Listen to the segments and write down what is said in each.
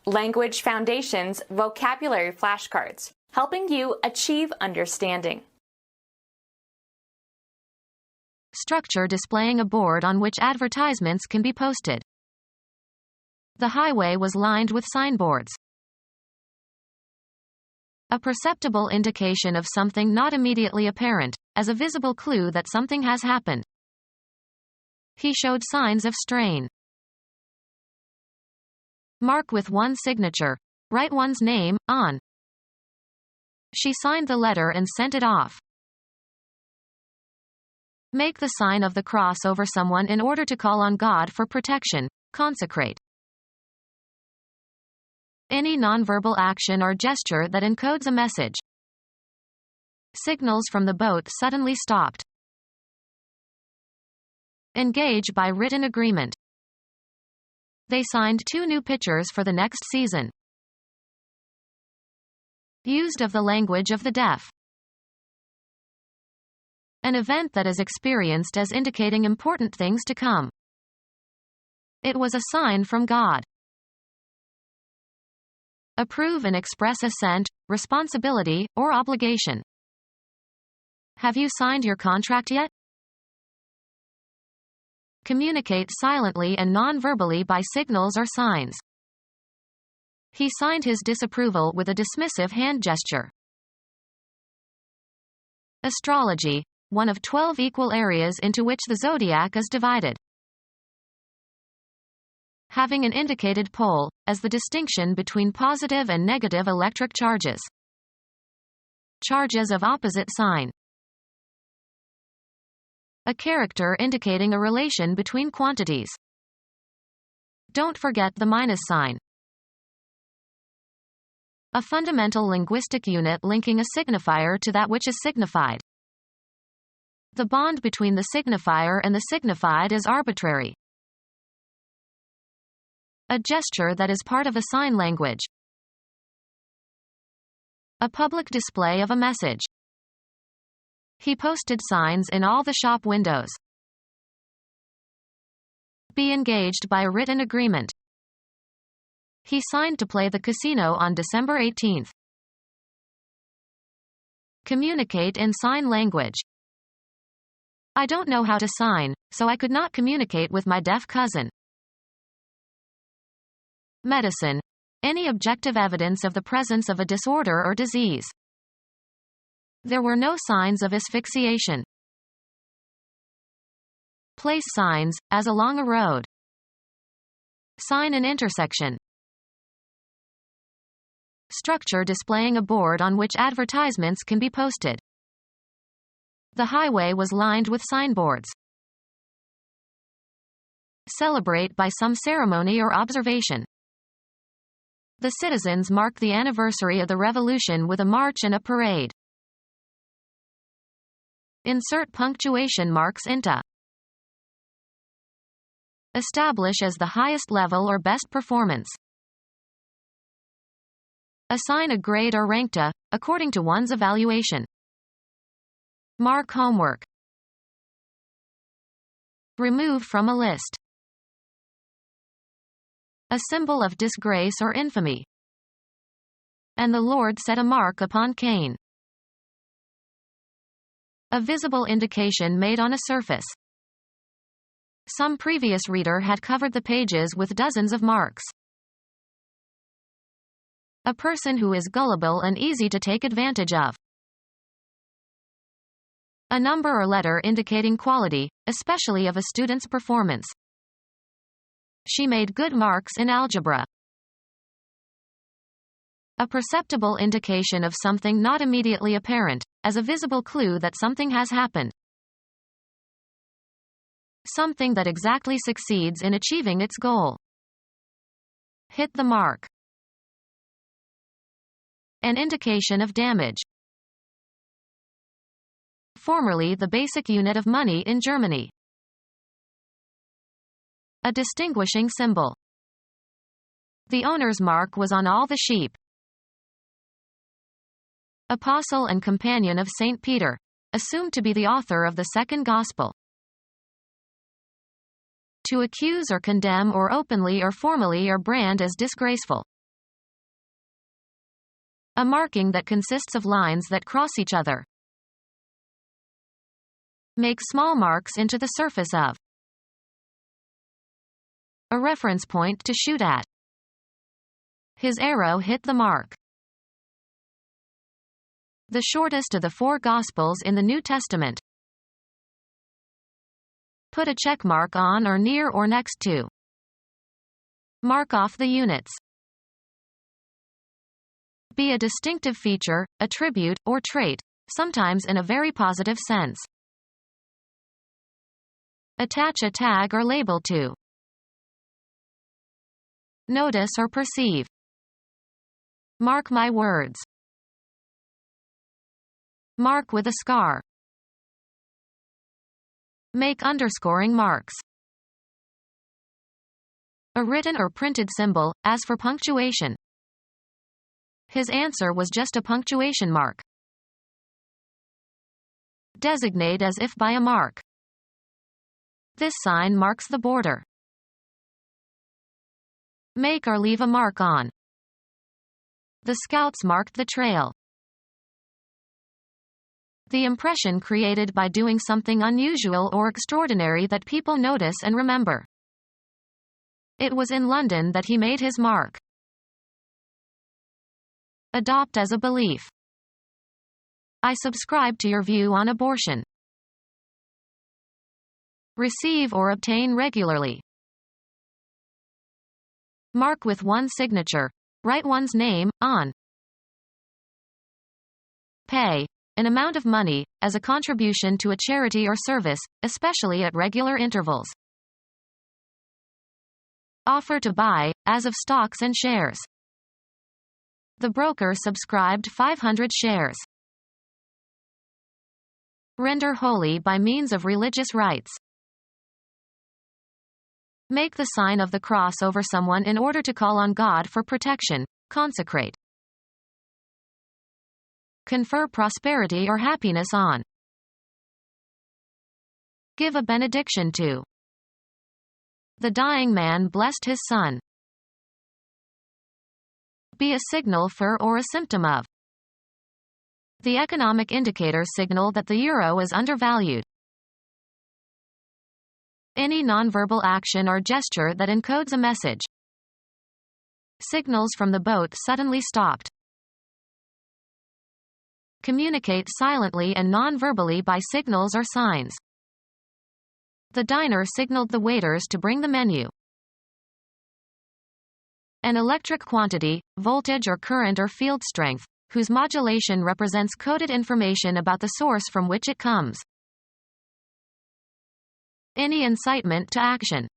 Language Foundations Vocabulary Flashcards, helping you achieve understanding. Structure displaying a board on which advertisements can be posted. The highway was lined with signboards. A perceptible indication of something not immediately apparent, as a visible clue that something has happened. He showed signs of strain. Mark with one signature. Write one's name on. She signed the letter and sent it off. Make the sign of the cross over someone in order to call on God for protection. Consecrate. Any nonverbal action or gesture that encodes a message. Signals from the boat suddenly stopped. Engage by written agreement. They signed 2 new pitchers for the next season. Used of the language of the deaf. An event that is experienced as indicating important things to come. It was a sign from God. Approve and express assent, responsibility, or obligation. Have you signed your contract yet? Communicate silently and non-verbally by signals or signs. He signed his disapproval with a dismissive hand gesture. Astrology, one of 12 equal areas into which the zodiac is divided. Having an indicated pole, as the distinction between positive and negative electric charges. Charges of opposite sign. A character indicating a relation between quantities. Don't forget the minus sign. A fundamental linguistic unit linking a signifier to that which is signified. The bond between the signifier and the signified is arbitrary. A gesture that is part of a sign language. A public display of a message. He posted signs in all the shop windows. Be engaged by a written agreement. He signed to play the casino on December 18th. Communicate in sign language. I don't know how to sign, so I could not communicate with my deaf cousin. Medicine. Any objective evidence of the presence of a disorder or disease. There were no signs of asphyxiation. Place signs, as along a road. Sign an intersection. Structure displaying a board on which advertisements can be posted. The highway was lined with signboards. Celebrate by some ceremony or observation. The citizens mark the anniversary of the revolution with a march and a parade. Insert punctuation marks into. Establish as the highest level or best performance. Assign a grade or rank to, according to one's evaluation. Mark homework. Remove from a list. A symbol of disgrace or infamy. And the Lord set a mark upon Cain. A visible indication made on a surface. Some previous reader had covered the pages with dozens of marks. A person who is gullible and easy to take advantage of. A number or letter indicating quality, especially of a student's performance. She made good marks in algebra. A perceptible indication of something not immediately apparent, as a visible clue that something has happened. Something that exactly succeeds in achieving its goal. Hit the mark. An indication of damage. Formerly the basic unit of money in Germany. A distinguishing symbol. The owner's mark was on all the sheep. Apostle and companion of St. Peter, assumed to be the author of the second gospel. To accuse or condemn or openly or formally or brand as disgraceful. A marking that consists of lines that cross each other. Make small marks into the surface of. A reference point to shoot at. His arrow hit the mark. The shortest of the 4 Gospels in the New Testament. Put a check mark on or near or next to. Mark off the units. Be a distinctive feature, attribute, or trait, sometimes in a very positive sense. Attach a tag or label to. Notice or perceive. Mark my words. Mark with a scar. Make underscoring marks. A written or printed symbol, as for punctuation. His answer was just a punctuation mark. Designate as if by a mark. This sign marks the border. Make or leave a mark on. The scouts marked the trail. The impression created by doing something unusual or extraordinary that people notice and remember. It was in London that he made his mark. Adopt as a belief. I subscribe to your view on abortion. Receive or obtain regularly. Mark with one signature. Write one's name on. Pay. An amount of money, as a contribution to a charity or service, especially at regular intervals. Offer to buy, as of stocks and shares. The broker subscribed 500 shares. Render holy by means of religious rites. Make the sign of the cross over someone in order to call on God for protection. Consecrate. Confer prosperity or happiness on. Give a benediction to. The dying man blessed his son. Be a signal for or a symptom of. The economic indicators signal that the euro is undervalued. Any nonverbal action or gesture that encodes a message. Signals from the boat suddenly stopped. Communicate silently and non-verbally by signals or signs. The diner signaled the waiters to bring the menu. An electric quantity, voltage or current or field strength, whose modulation represents coded information about the source from which it comes. Any incitement to action.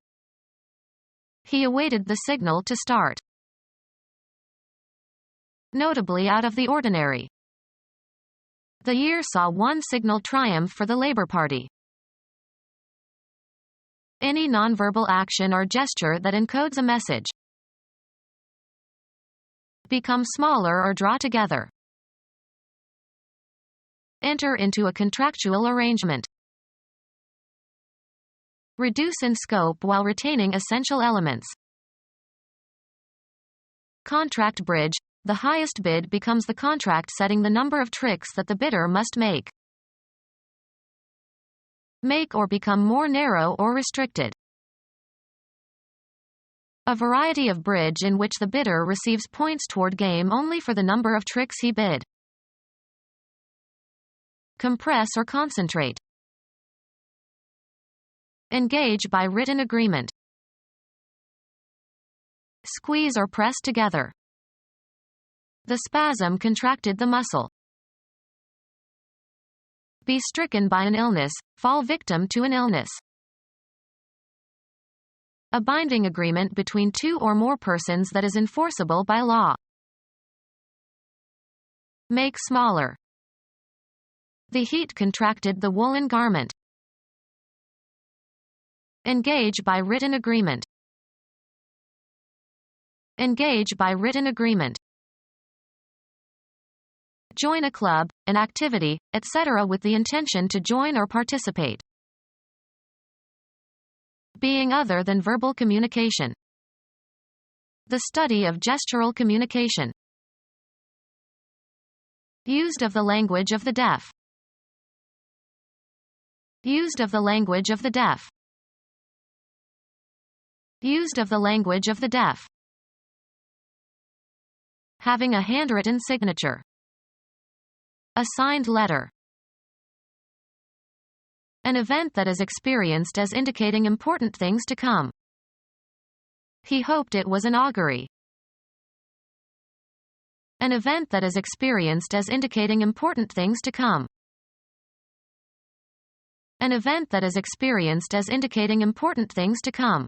He awaited the signal to start. Notably out of the ordinary. The year saw one signal triumph for the Labour Party. Any nonverbal action or gesture that encodes a message. Become smaller or draw together. Enter into a contractual arrangement. Reduce in scope while retaining essential elements. Contract bridge. The highest bid becomes the contract setting the number of tricks that the bidder must make. Make or become more narrow or restricted. A variety of bridge in which the bidder receives points toward game only for the number of tricks he bid. Compress or concentrate. Engage by written agreement. Squeeze or press together. The spasm contracted the muscle. Be stricken by an illness, fall victim to an illness. A binding agreement between 2 or more persons that is enforceable by law. Make smaller. The heat contracted the woolen garment. Engage by written agreement. Engage by written agreement. Join a club, an activity, etc. with the intention to join or participate. Being other than verbal communication. The study of gestural communication. Used of the language of the deaf. Used of the language of the deaf. Used of the language of the deaf. Having a handwritten signature. A signed letter. An event that is experienced as indicating important things to come. He hoped it was an augury. An event that is experienced as indicating important things to come. An event that is experienced as indicating important things to come.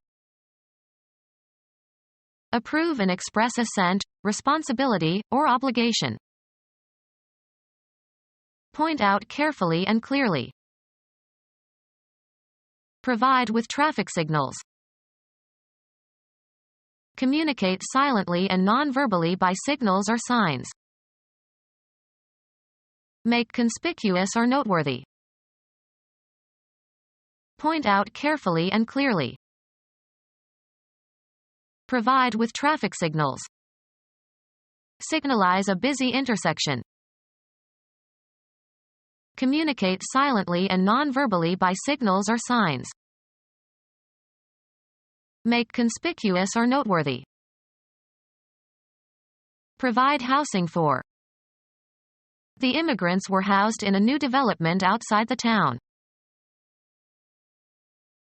Approve and express assent, responsibility, or obligation. Point out carefully and clearly. Provide with traffic signals. Communicate silently and non-verbally by signals or signs. Make conspicuous or noteworthy. Point out carefully and clearly. Provide with traffic signals. Signalize a busy intersection. Communicate silently and non-verbally by signals or signs. Make conspicuous or noteworthy. Provide housing for. The immigrants were housed in a new development outside the town.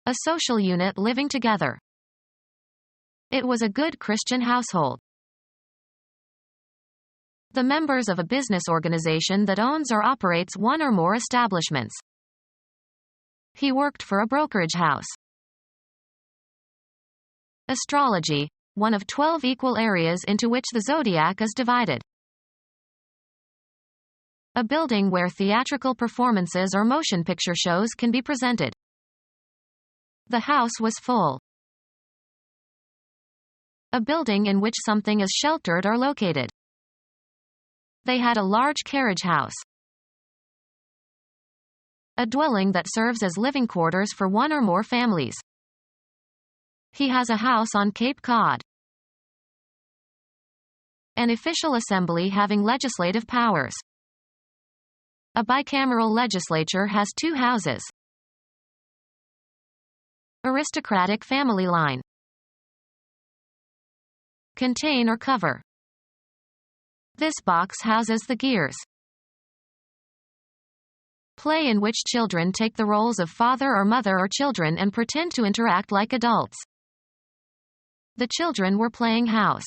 A social unit living together. It was a good Christian household. The members of a business organization that owns or operates one or more establishments. He worked for a brokerage house. Astrology, one of 12 equal areas into which the zodiac is divided. A building where theatrical performances or motion picture shows can be presented. The house was full. A building in which something is sheltered or located. They had a large carriage house. A dwelling that serves as living quarters for one or more families. He has a house on Cape Cod. An official assembly having legislative powers. A bicameral legislature has 2 houses. Aristocratic family line. Contain or cover. This box houses the gears. Play in which children take the roles of father or mother or children and pretend to interact like adults. The children were playing house.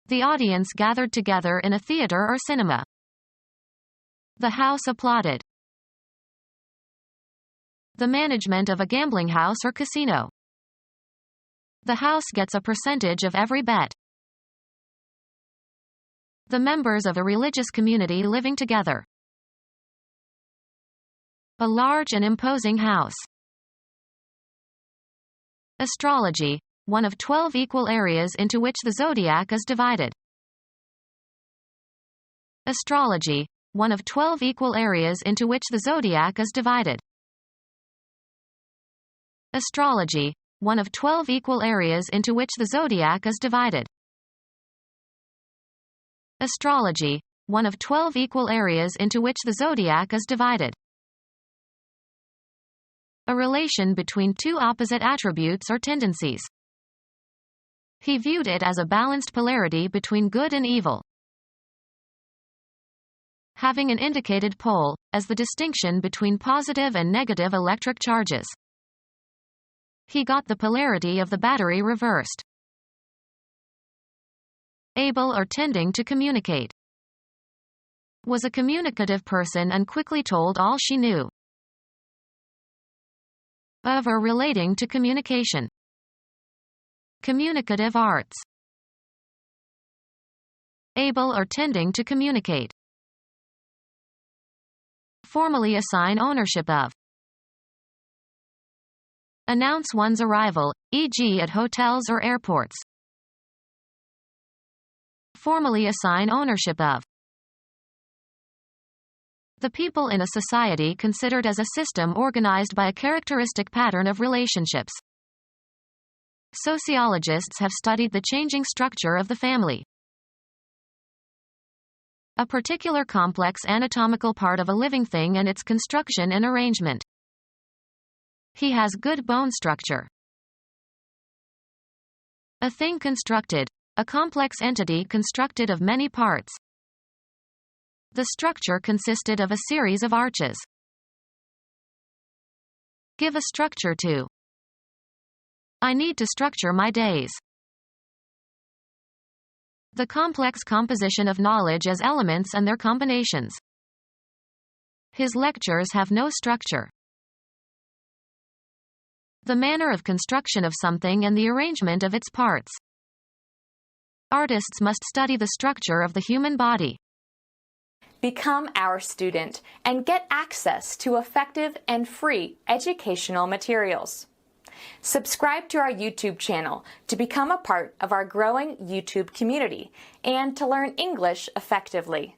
The audience gathered together in a theater or cinema. The house applauded. The management of a gambling house or casino. The house gets a percentage of every bet. The members of a religious community living together. A large and imposing house. Astrology, one of 12 equal areas into which the zodiac is divided. Astrology, one of 12 equal areas into which the zodiac is divided. Astrology, one of 12 equal areas into which the zodiac is divided. Astrology, one of 12 equal areas into which the zodiac is divided. A relation between 2 opposite attributes or tendencies. He viewed it as a balanced polarity between good and evil. Having an indicated pole, as the distinction between positive and negative electric charges. He got the polarity of the battery reversed. Able or tending to communicate. Was a communicative person and quickly told all she knew. Of or relating to communication. Communicative arts. Able or tending to communicate. Formally assign ownership of. Announce one's arrival, e.g. at hotels or airports. Formally assign ownership of. The people in a society considered as a system organized by a characteristic pattern of relationships. Sociologists have studied the changing structure of the family. A particular complex anatomical part of a living thing and its construction and arrangement. He has good bone structure. A thing constructed. A complex entity constructed of many parts. The structure consisted of a series of arches. Give a structure to. I need to structure my days. The complex composition of knowledge as elements and their combinations. His lectures have no structure. The manner of construction of something and the arrangement of its parts. Artists must study the structure of the human body. Become our student and get access to effective and free educational materials. Subscribe to our YouTube channel to become a part of our growing YouTube community and to learn English effectively.